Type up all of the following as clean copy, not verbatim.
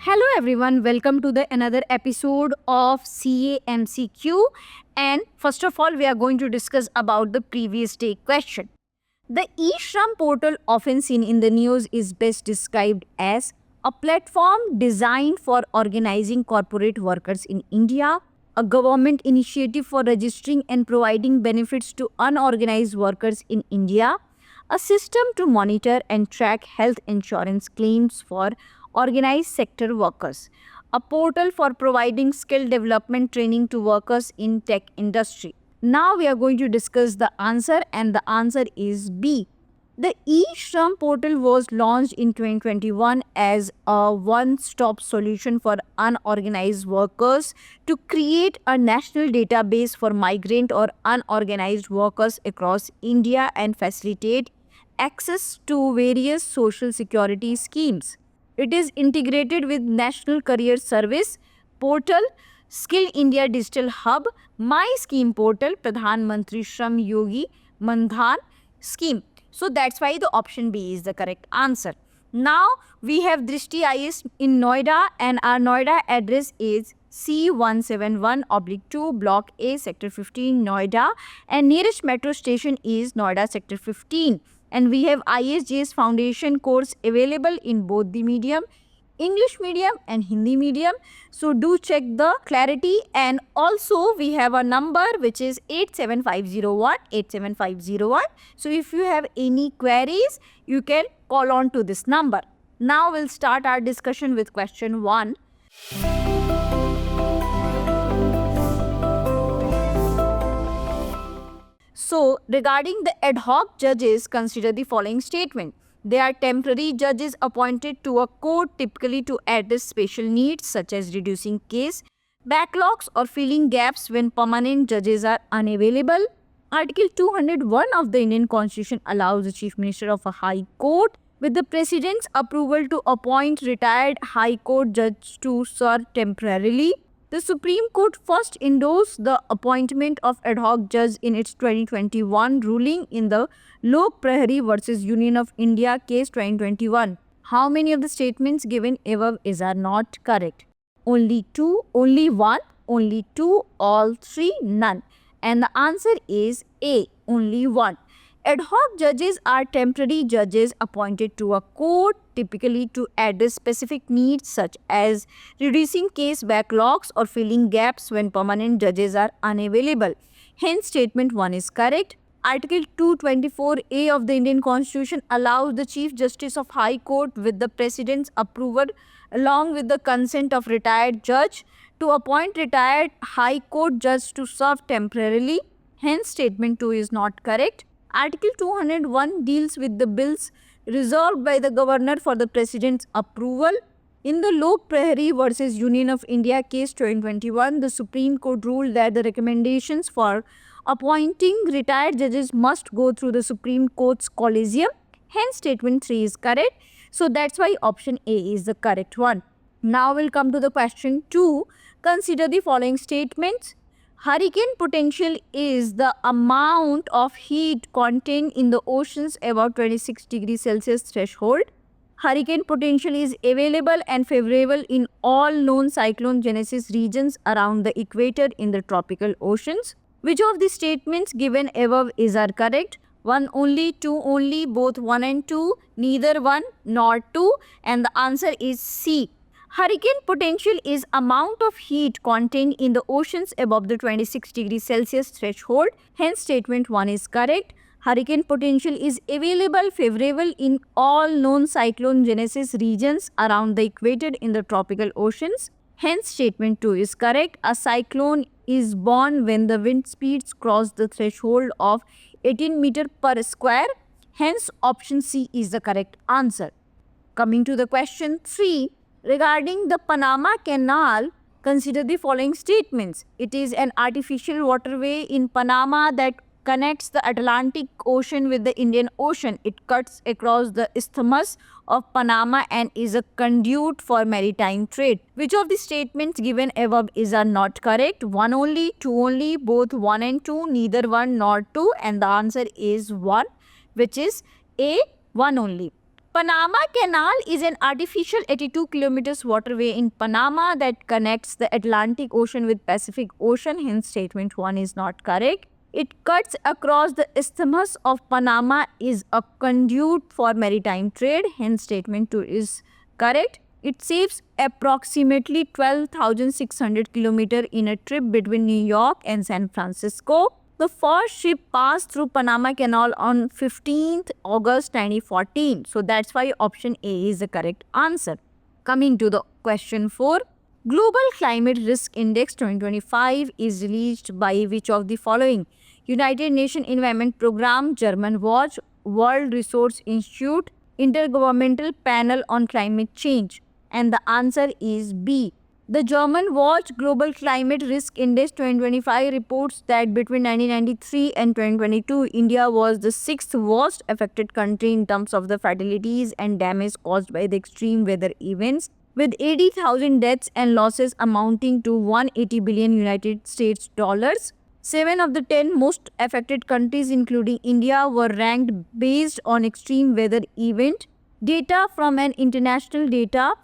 Hello everyone, welcome to the another episode of CAMCQ. And first of all, we are going to discuss about the previous day question. The eShram portal, often seen in the news, is best described as a platform designed for organizing corporate workers in India, a government initiative for registering and providing benefits to unorganized workers in India, a system to monitor and track health insurance claims for organized sector workers, a portal for providing skill development training to workers in tech industry. Now we are going to discuss the answer, and the answer is B. The eShram portal was launched in 2021 as a one-stop solution for unorganized workers to create a national database for migrant or unorganized workers across India and facilitate access to various social security schemes. It is integrated with National Career Service portal, Skill India Digital Hub, My Scheme portal, Pradhan Mantri Shram Yogi Mandhan scheme. So that's why the option B is the correct answer. Now we have Drishti IS in Noida, and our Noida address is C171/2 Block A, Sector 15, Noida, and nearest metro station is Noida Sector 15. And we have ISJS Foundation course available in both the medium, English medium and Hindi medium. So do check the clarity, and also we have a number which is 87501. So if you have any queries, you can call on to this number. Now we'll start our discussion with question 1. So, regarding the ad hoc judges, consider the following statement. They are temporary judges appointed to a court typically to address special needs such as reducing case backlogs or filling gaps when permanent judges are unavailable. Article 201 of the Indian Constitution allows the Chief Minister of a High Court with the President's approval to appoint retired High Court judge to serve temporarily. The Supreme Court first endorsed the appointment of ad hoc judge in its 2021 ruling in the Lok Prahari versus Union of India case 2021. How many of the statements given above are not correct? Only 2, only 1, only 2, all 3, none. And the answer is A, only 1. Ad hoc judges are temporary judges appointed to a court typically to address specific needs such as reducing case backlogs or filling gaps when permanent judges are unavailable. Hence, statement 1 is correct. Article 224A of the Indian Constitution allows the Chief Justice of High Court with the President's approval along with the consent of retired judge to appoint retired High Court judge to serve temporarily. Hence, statement 2 is not correct. Article 201 deals with the bills reserved by the Governor for the President's approval. In the Lok Prahari versus Union of India case 2021, the Supreme Court ruled that the recommendations for appointing retired judges must go through the Supreme Court's collegium. Hence, statement 3 is correct. So that's why option A is the correct one. Now we'll come to the question 2. Consider the following statements. Hurricane potential is the amount of heat contained in the oceans above 26 degrees Celsius threshold. Hurricane potential is available and favorable in all known cyclone genesis regions around the equator in the tropical oceans. Which of the statements given above are correct? 1 only, 2 only, both 1 and 2, neither 1 nor 2, and the answer is C. Hurricane potential is amount of heat contained in the oceans above the 26 degrees Celsius threshold. Hence, statement 1 is correct. Hurricane potential is available favorable in all known cyclone genesis regions around the equator in the tropical oceans. Hence, statement 2 is correct. A cyclone is born when the wind speeds cross the threshold of 18 meter per square. Hence, option C is the correct answer. Coming to the question 3. Regarding the Panama Canal, consider the following statements. It is an artificial waterway in Panama that connects the Atlantic Ocean with the Indian Ocean. It cuts across the Isthmus of Panama and is a conduit for maritime trade. Which of the statements given above are not correct? 1 only, 2 only, both 1 and 2, neither 1 nor 2, and the answer is 1, which is A, 1 only. Panama Canal is an artificial 82 kilometers waterway in Panama that connects the Atlantic Ocean with Pacific Ocean. Hence, statement 1 is not correct. It cuts across the Isthmus of Panama, is a conduit for maritime trade. Hence, statement 2 is correct. It saves approximately 12,600 kilometers in a trip between New York and San Francisco. The first ship passed through Panama Canal on 15th August 2014. So that's why option A is the correct answer. Coming to the question 4. Global Climate Risk Index 2025 is released by which of the following? United Nations Environment Programme, German Watch, World Resource Institute, Intergovernmental Panel on Climate Change. And the answer is B. The German Watch Global Climate Risk Index 2025 reports that between 1993 and 2022, India was the sixth worst affected country in terms of the fatalities and damage caused by the extreme weather events, with 80,000 deaths and losses amounting to 180 billion United States dollars. 7 of the 10 most affected countries, including India, were ranked based on extreme weather event. Data from an international data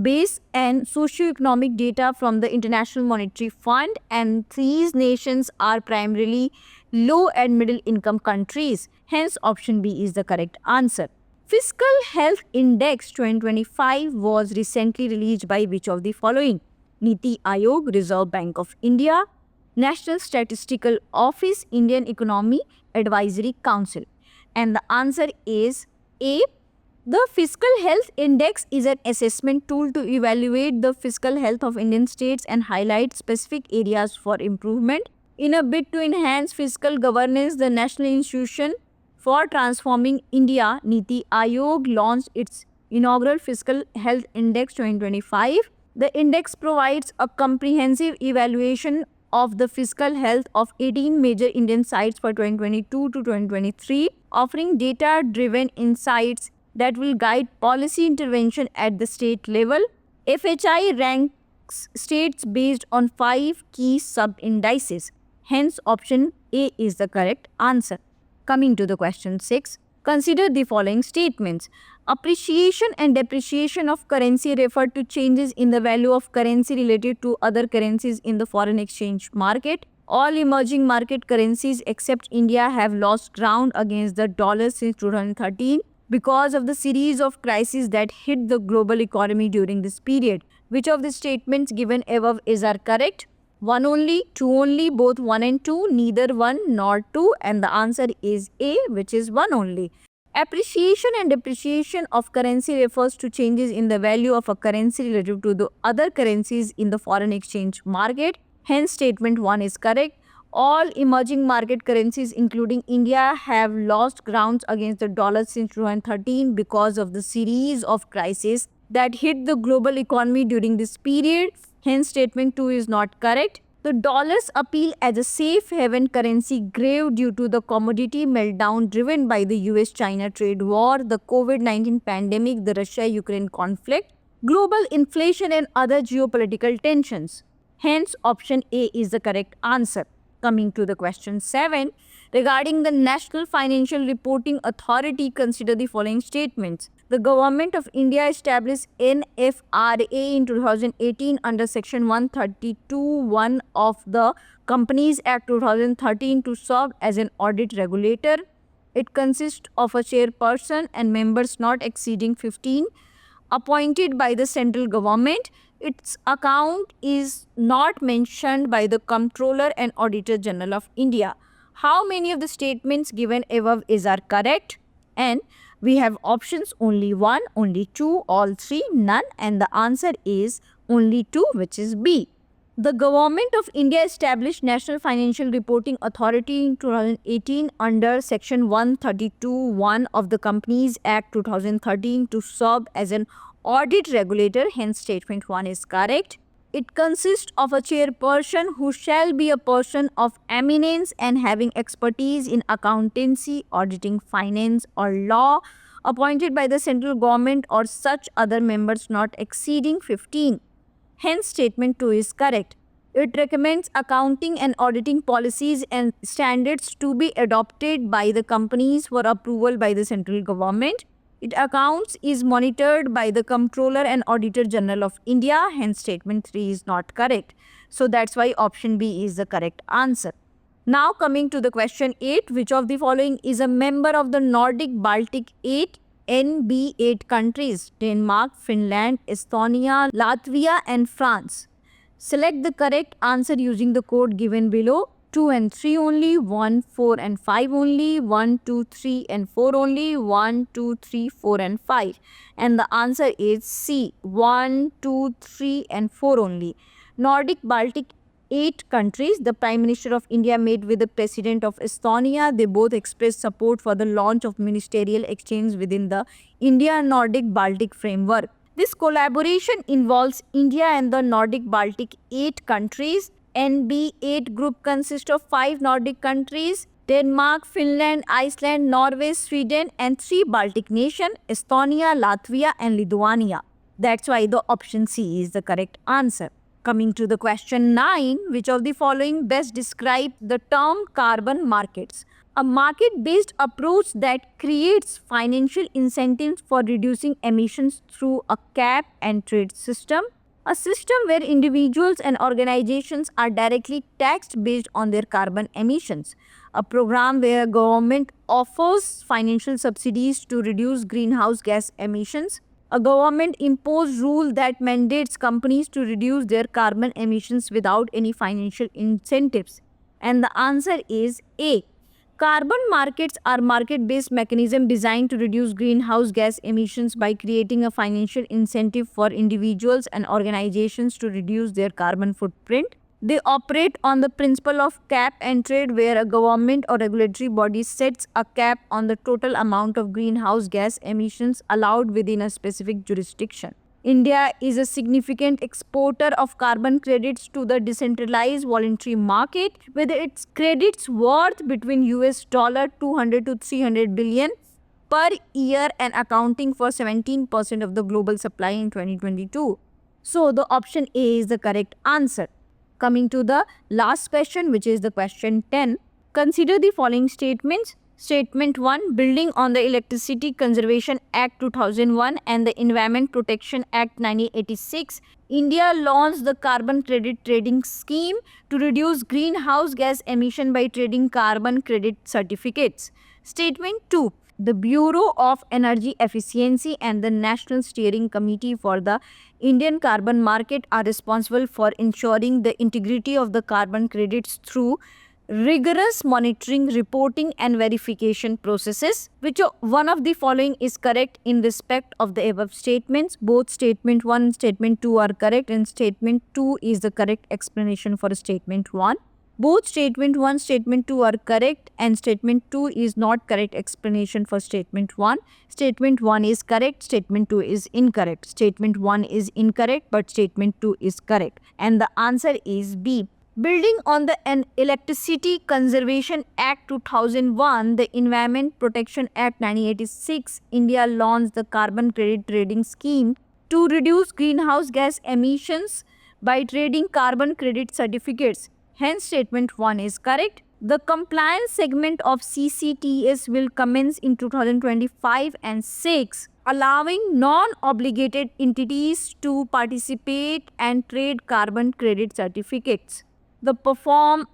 base and socio-economic data from the International Monetary Fund, and these nations are primarily low and middle income countries. Hence, option B is the correct answer. Fiscal Health Index 2025 was recently released by which of the following? Niti Aayog, Reserve Bank of India, National Statistical Office, Indian Economy Advisory Council. And the answer is A. The Fiscal Health Index is an assessment tool to evaluate the fiscal health of Indian states and highlight specific areas for improvement. In a bid to enhance fiscal governance, the National Institution for Transforming India, Niti Aayog, launched its inaugural Fiscal Health Index 2025. The index provides a comprehensive evaluation of the fiscal health of 18 major Indian sites for 2022 to 2023, offering data-driven insights that will guide policy intervention at the state level. FHI ranks states based on 5 key sub-indices. Hence, option A is the correct answer. Coming to the question 6. Consider the following statements. Appreciation and depreciation of currency refer to changes in the value of currency related to other currencies in the foreign exchange market. All emerging market currencies except India have lost ground against the dollar since 2013. Because of the series of crises that hit the global economy during this period. Which of the statements given above are correct? 1 only, 2 only, both 1 and 2, neither 1 nor 2, and the answer is A, which is 1 only. Appreciation and depreciation of currency refers to changes in the value of a currency relative to the other currencies in the foreign exchange market. Hence, statement 1 is correct. All emerging market currencies, including India, have lost grounds against the dollar since 2013 because of the series of crises that hit the global economy during this period. Hence, statement 2 is not correct. The dollar's appeal as a safe haven currency grew due to the commodity meltdown driven by the US-China trade war, the COVID-19 pandemic, the Russia-Ukraine conflict, global inflation and other geopolitical tensions. Hence, option A is the correct answer. Coming to the question 7, regarding the National Financial Reporting Authority, consider the following statements. The Government of India established NFRA in 2018 under Section 132(1) of the Companies Act 2013 to serve as an audit regulator. It consists of a chairperson and members not exceeding 15, appointed by the central government. Its account is not mentioned by the Comptroller and Auditor General of India. How many of the statements given above are correct? And we have options only 1, only 2, all 3, none, and the answer is only 2, which is B. The Government of India established National Financial Reporting Authority in 2018 under Section 132(1) of the Companies Act 2013 to serve as an audit regulator. Hence, statement 1 is correct. It consists of a chairperson who shall be a person of eminence and having expertise in accountancy, auditing, finance, or law, appointed by the central government or such other members not exceeding 15. Hence, statement 2 is correct. It recommends accounting and auditing policies and standards to be adopted by the companies for approval by the central government. Its accounts is monitored by the Comptroller and Auditor General of India. Hence, statement 3 is not correct. So that's why option B is the correct answer. Now coming to the question 8, which of the following is a member of the Nordic Baltic 8 NB8 countries? Denmark, Finland, Estonia, Latvia and France. Select the correct answer using the code given below. 2 and 3 only, 1, 4 and 5 only, 1, 2, 3 and 4 only, 1, 2, 3, 4 and 5. And the answer is C, 1, 2, 3 and 4 only. Nordic Baltic 8 countries, the Prime Minister of India met with the President of Estonia. They both expressed support for the launch of ministerial exchange within the India-Nordic Baltic framework. This collaboration involves India and the Nordic Baltic 8 countries. NB8 group consists of 5 Nordic countries, Denmark, Finland, Iceland, Norway, Sweden and 3 Baltic nations, Estonia, Latvia and Lithuania. That's why the option C is the correct answer. Coming to the question 9, which of the following best describes the term carbon markets? A market-based approach that creates financial incentives for reducing emissions through a cap and trade system. A system where individuals and organizations are directly taxed based on their carbon emissions. A program where a government offers financial subsidies to reduce greenhouse gas emissions. A government-imposed rule that mandates companies to reduce their carbon emissions without any financial incentives. And the answer is A. Carbon markets are market-based mechanisms designed to reduce greenhouse gas emissions by creating a financial incentive for individuals and organizations to reduce their carbon footprint. They operate on the principle of cap and trade, where a government or regulatory body sets a cap on the total amount of greenhouse gas emissions allowed within a specific jurisdiction. India is a significant exporter of carbon credits to the decentralized voluntary market, with its credits worth between $200 to 300 billion per year and accounting for 17% of the global supply in 2022. So the option A is the correct answer. Coming to the last question, which is the question 10. Consider the following statements. Statement 1. Building on the Electricity Conservation Act 2001 and the Environment Protection Act 1986, India launched the Carbon Credit Trading Scheme to reduce greenhouse gas emission by trading carbon credit certificates. Statement 2. The Bureau of Energy Efficiency and the National Steering Committee for the Indian carbon market are responsible for ensuring the integrity of the carbon credits through rigorous monitoring, reporting and verification processes. Which one of the following is correct in respect of the above statements? Both statement 1 and statement 2 are correct, and statement 2 is the correct explanation for statement 1. Both statement 1, statement 2 are correct, and statement 2 is not correct explanation for statement 1. Statement 1 is correct, statement 2 is incorrect. Statement 1 is incorrect, but statement 2 is correct. And the answer is B. Building on the Electricity Conservation Act 2001, the Environment Protection Act 1986, India launched the Carbon Credit Trading Scheme to reduce greenhouse gas emissions by trading carbon credit certificates. Hence, statement 1 is correct. The compliance segment of CCTS will commence in 2025 and 6, allowing non-obligated entities to participate and trade carbon credit certificates. The Perform,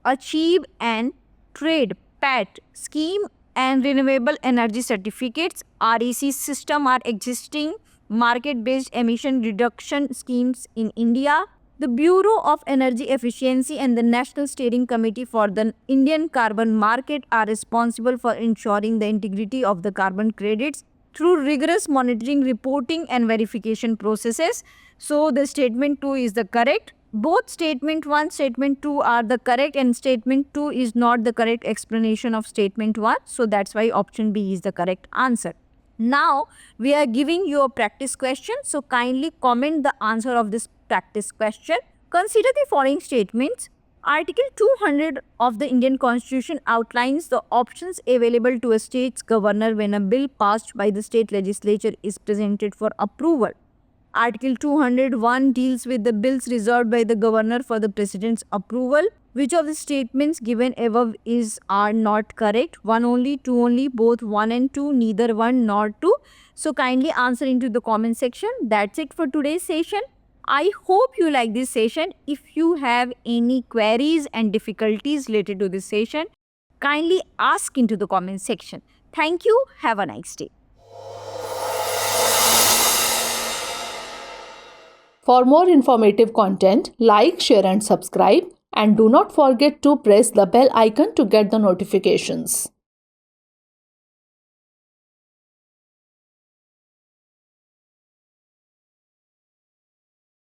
Achieve and Trade PAT scheme and Renewable Energy Certificates REC system are existing market-based emission reduction schemes in India. The Bureau of Energy Efficiency and the National Steering Committee for the Indian carbon market are responsible for ensuring the integrity of the carbon credits through rigorous monitoring, reporting and verification processes. So the statement 2 is the correct. Both statement 1, statement 2 are the correct, and statement 2 is not the correct explanation of statement 1. So that's why option B is the correct answer. Now we are giving you a practice question. So kindly comment the answer of this practice question. Consider the following statements. Article 200 of the Indian Constitution outlines the options available to a state's governor when a bill passed by the state legislature is presented for approval. Article 201 deals with the bills reserved by the governor for the president's approval. Which of the statements given above are not correct? One only, two only, both one and two, neither one nor two. So kindly answer into the comment section. That's it for today's session. I hope you like this session. If you have any queries and difficulties related to this session, kindly ask into the comment section. Thank you. Have a nice day. For more informative content, like, share and subscribe, and do not forget to press the bell icon to get the notifications.